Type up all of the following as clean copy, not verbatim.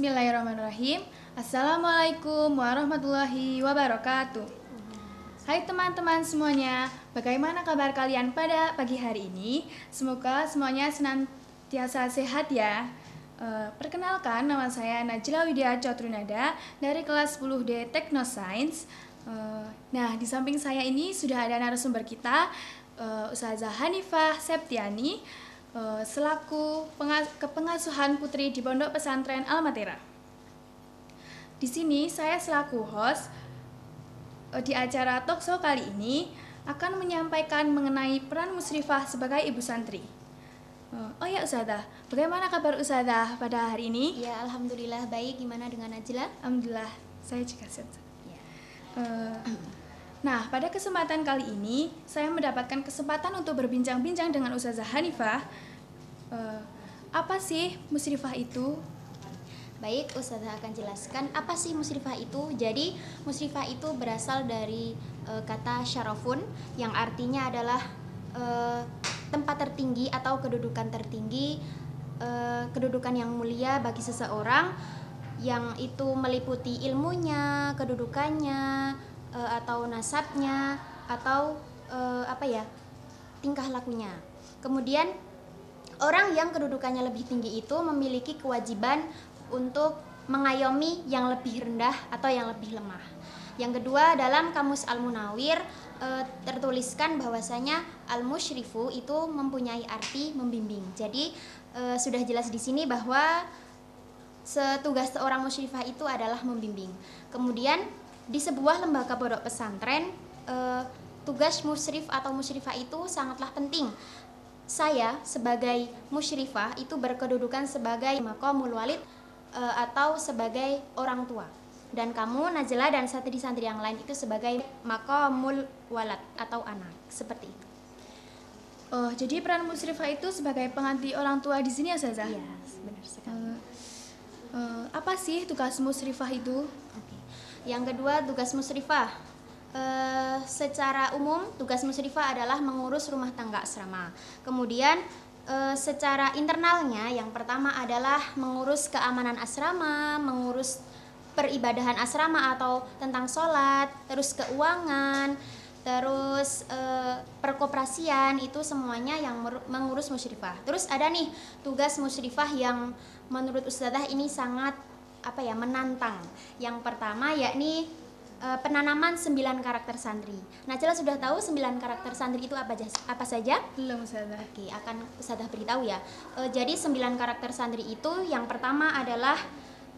Bismillahirrahmanirrahim. Assalamualaikum warahmatullahi wabarakatuh. Hai teman-teman semuanya, bagaimana kabar kalian pada pagi hari ini? Semoga semuanya senantiasa sehat ya. Perkenalkan, nama saya Najla Widya Cotrunada dari kelas 10D Teknoscience. Nah, di samping saya ini sudah ada narasumber kita, Ustazah Hanifah Septiani, selaku kepengasuhan putri di Pondok Pesantren Al-Matera. Di sini saya selaku host di acara talkshow kali ini akan menyampaikan mengenai peran musyrifah sebagai ibu santri. Oh ya Ustazah, bagaimana kabar Ustazah pada hari ini? Ya, alhamdulillah baik. Gimana dengan Najla? Alhamdulillah, saya juga sehat. Nah, pada kesempatan kali ini saya mendapatkan kesempatan untuk berbincang-bincang dengan Ustazah Hanifah. Apa sih musyrifah itu? Baik, Ustazah akan jelaskan apa sih musyrifah itu. Jadi, musyrifah itu berasal dari kata syarafun yang artinya adalah tempat tertinggi atau kedudukan tertinggi, kedudukan yang mulia bagi seseorang, yang itu meliputi ilmunya, kedudukannya, atau nasabnya, atau tingkah lakunya. Kemudian orang yang kedudukannya lebih tinggi itu memiliki kewajiban untuk mengayomi yang lebih rendah atau yang lebih lemah. Yang kedua, dalam Kamus Al-Munawwir tertuliskan bahwasanya al-musyrifu itu mempunyai arti membimbing. Jadi sudah jelas di sini bahwa tugas seorang musyrifah itu adalah membimbing. Kemudian di sebuah lembaga pondok pesantren, tugas musyrif atau musyrifah itu sangatlah penting. Saya sebagai musyrifah itu berkedudukan sebagai maqamul walid atau sebagai orang tua. Dan kamu Najla dan santri-santri yang lain itu sebagai maqamul walad atau anak, seperti itu. Oh, jadi peran musyrifah itu sebagai pengganti orang tua di sini ya Ustazah? Iya, benar sekali. Apa sih tugas musyrifah itu? Oke. Yang kedua, tugas musyrifah. Secara umum, tugas musyrifah adalah mengurus rumah tangga asrama. Kemudian, secara internalnya, yang pertama adalah mengurus keamanan asrama, mengurus peribadahan asrama atau tentang sholat, terus keuangan, terus perkoperasian, itu semuanya yang mengurus musyrifah. Terus ada nih tugas musyrifah yang menurut Ustazah ini sangat menantang. Yang pertama yakni penanaman 9 karakter santri. Najla sudah tahu 9 karakter santri itu apa saja? Belum Ustazah. Oke, akan Ustazah beritahu ya. Jadi 9 karakter santri itu yang pertama adalah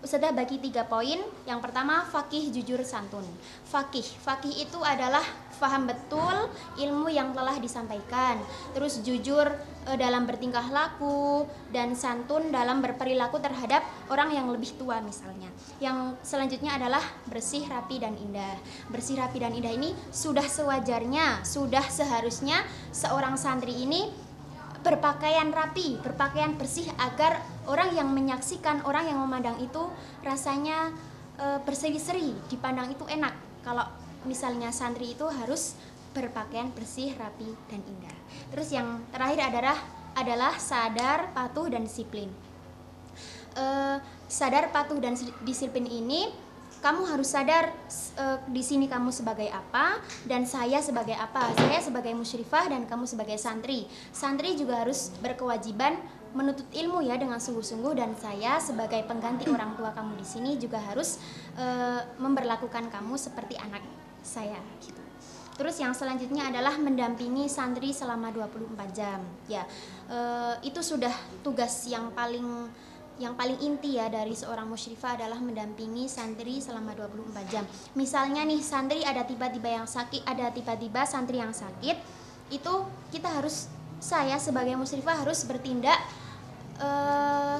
Ustazah bagi 3 poin. Yang pertama, faqih, jujur, santun. Faqih itu adalah faham betul ilmu yang telah disampaikan. Terus jujur dalam bertingkah laku, dan santun dalam berperilaku terhadap orang yang lebih tua misalnya. Yang selanjutnya adalah bersih, rapi, dan indah. Bersih, rapi, dan indah ini sudah sewajarnya, sudah seharusnya seorang santri ini berpakaian rapi, berpakaian bersih agar orang yang menyaksikan, orang yang memandang itu rasanya berseri-seri, dipandang itu enak. Kalau misalnya santri itu harus berpakaian bersih, rapi, dan indah. Terus yang terakhir adalah sadar, patuh, dan disiplin. Sadar, patuh, dan disiplin ini kamu harus sadar di sini kamu sebagai apa dan saya sebagai apa. Saya sebagai musyrifah dan kamu sebagai santri. Santri juga harus berkewajiban menuntut ilmu ya dengan sungguh-sungguh, dan saya sebagai pengganti orang tua kamu di sini juga harus memperlakukan kamu seperti anak saya gitu. Terus yang selanjutnya adalah mendampingi santri selama 24 jam. Ya, itu sudah tugas yang paling inti ya dari seorang musyrifah adalah mendampingi santri selama 24 jam. Misalnya nih santri ada tiba-tiba yang sakit, ada tiba-tiba santri yang sakit, itu saya sebagai musyrifah harus bertindak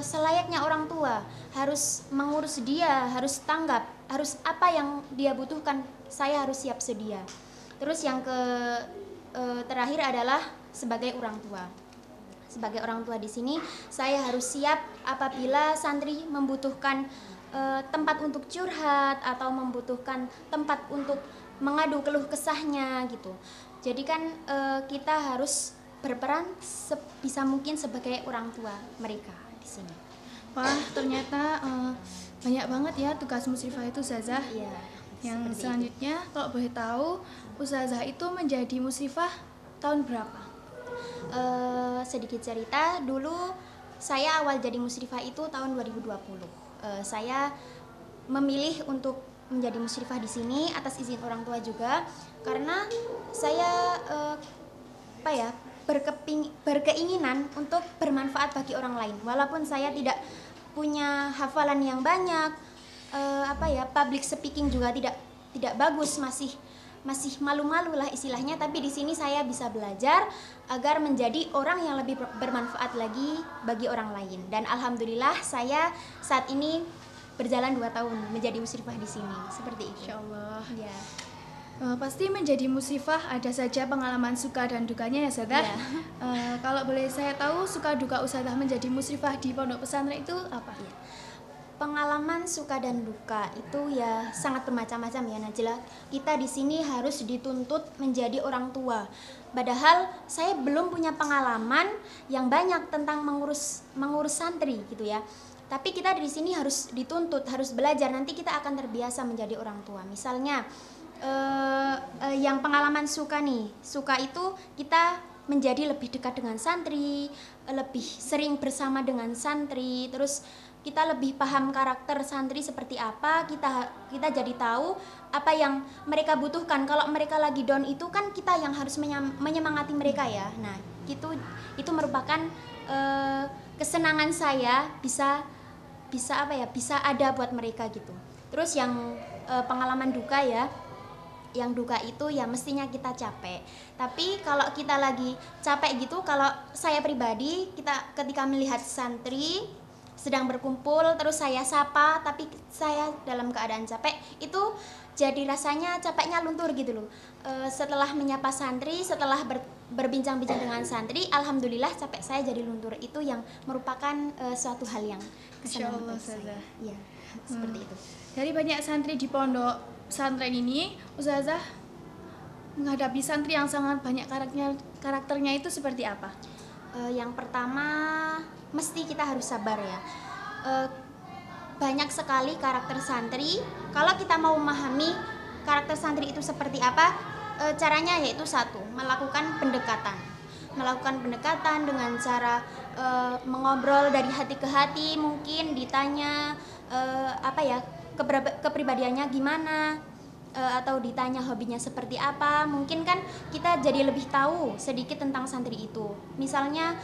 selayaknya orang tua, harus mengurus dia, harus tanggap, harus apa yang dia butuhkan, saya harus siap sedia. Terus yang terakhir adalah sebagai orang tua. Sebagai orang tua di sini, saya harus siap apabila santri membutuhkan tempat untuk curhat atau membutuhkan tempat untuk mengadu keluh kesahnya gitu. Jadi kan kita harus berperan sebisa mungkin sebagai orang tua mereka di sini. Wah, ternyata banyak banget ya tugas musyrifah itu Ustazah. Iya. Yang seperti itu. selanjutnya kalau boleh tahu, Ustazah itu menjadi musyrifah tahun berapa? Sedikit cerita, dulu saya awal jadi musyrifah itu tahun 2020. Saya memilih untuk menjadi musyrifah di sini atas izin orang tua juga, karena saya apa ya, berkeinginan untuk bermanfaat bagi orang lain. Walaupun saya tidak punya hafalan yang banyak, apa ya, public speaking juga tidak bagus, masih malu-malu lah istilahnya, tapi di sini saya bisa belajar agar menjadi orang yang lebih bermanfaat lagi bagi orang lain. Dan alhamdulillah saya saat ini berjalan 2 tahun menjadi musyrifah di sini. Seperti itu. Insyaallah. Ya. Pasti menjadi musyrifah ada saja pengalaman suka dan dukanya ya Ustazah. Iya. Kalau boleh saya tahu suka duka Ustazah menjadi musyrifah di pondok pesantren itu apa? Iya. Pengalaman suka dan duka itu ya sangat bermacam-macam ya Najla. Kita di sini harus dituntut menjadi orang tua. Padahal saya belum punya pengalaman yang banyak tentang mengurus santri gitu ya. Tapi kita di sini harus dituntut, harus belajar. Nanti kita akan terbiasa menjadi orang tua. Misalnya yang pengalaman suka nih, suka itu kita menjadi lebih dekat dengan santri, lebih sering bersama dengan santri, terus kita lebih paham karakter santri seperti apa, kita jadi tahu apa yang mereka butuhkan. Kalau mereka lagi down itu kan kita yang harus menyemangati mereka ya. Nah, itu merupakan kesenangan saya bisa apa ya, bisa ada buat mereka gitu. Terus yang pengalaman duka ya, yang duka itu ya mestinya kita capek. Tapi kalau kita lagi capek gitu, kalau saya pribadi, ketika melihat santri sedang berkumpul terus saya sapa tapi saya dalam keadaan capek, itu jadi rasanya capeknya luntur gitu loh. Setelah menyapa santri, setelah berbincang-bincang dengan santri, alhamdulillah capek saya jadi luntur. Itu yang merupakan suatu hal yang kesenangan Insyaallah, bagi saya. Ustazah. Iya, seperti itu. Dari banyak santri di pondok pesantren ini, Ustazah menghadapi santri yang sangat banyak karakternya itu seperti apa? Yang pertama mesti kita harus sabar ya. Banyak sekali karakter santri. Kalau kita mau memahami karakter santri itu seperti apa, caranya yaitu satu, melakukan pendekatan dengan cara mengobrol dari hati ke hati, mungkin ditanya apa ya, kepribadiannya gimana, atau ditanya hobinya seperti apa. Mungkin kan kita jadi lebih tahu sedikit tentang santri itu. Misalnya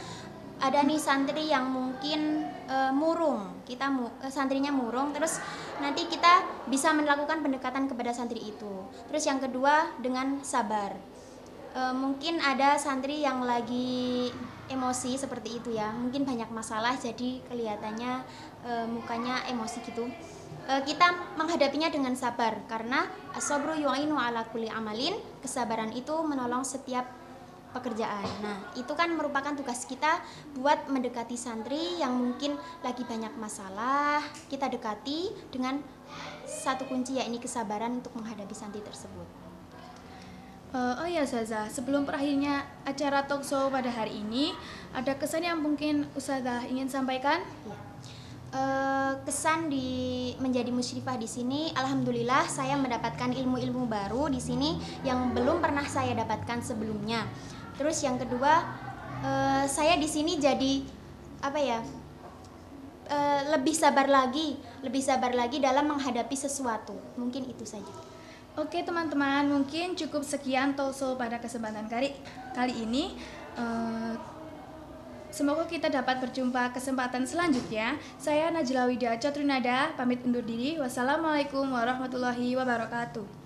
ada nih santri yang mungkin murung, santrinya murung, terus nanti kita bisa melakukan pendekatan kepada santri itu. Terus yang kedua dengan sabar. Mungkin ada santri yang lagi emosi seperti itu ya, mungkin banyak masalah jadi kelihatannya mukanya emosi gitu. Kita menghadapinya dengan sabar, karena as-sabru yu'inu ala kulli amalin, kesabaran itu menolong setiap pekerjaan. Nah, itu kan merupakan tugas kita buat mendekati santri yang mungkin lagi banyak masalah. Kita dekati dengan satu kunci, yakni kesabaran untuk menghadapi santri tersebut. Oh ya Ustazah, sebelum berakhirnya acara talkshow pada hari ini, ada kesan yang mungkin Ustazah ingin sampaikan? Ya. Kesan menjadi musyrifah di sini, alhamdulillah saya mendapatkan ilmu-ilmu baru di sini yang belum pernah saya dapatkan sebelumnya. Terus yang kedua, saya di sini jadi apa ya, lebih sabar lagi dalam menghadapi sesuatu. Mungkin itu saja. Oke teman-teman, mungkin cukup sekian talkshow pada kesempatan kali ini. Semoga kita dapat berjumpa kesempatan selanjutnya. Saya Najla Widya Cotrinada, pamit undur diri. Wassalamualaikum warahmatullahi wabarakatuh.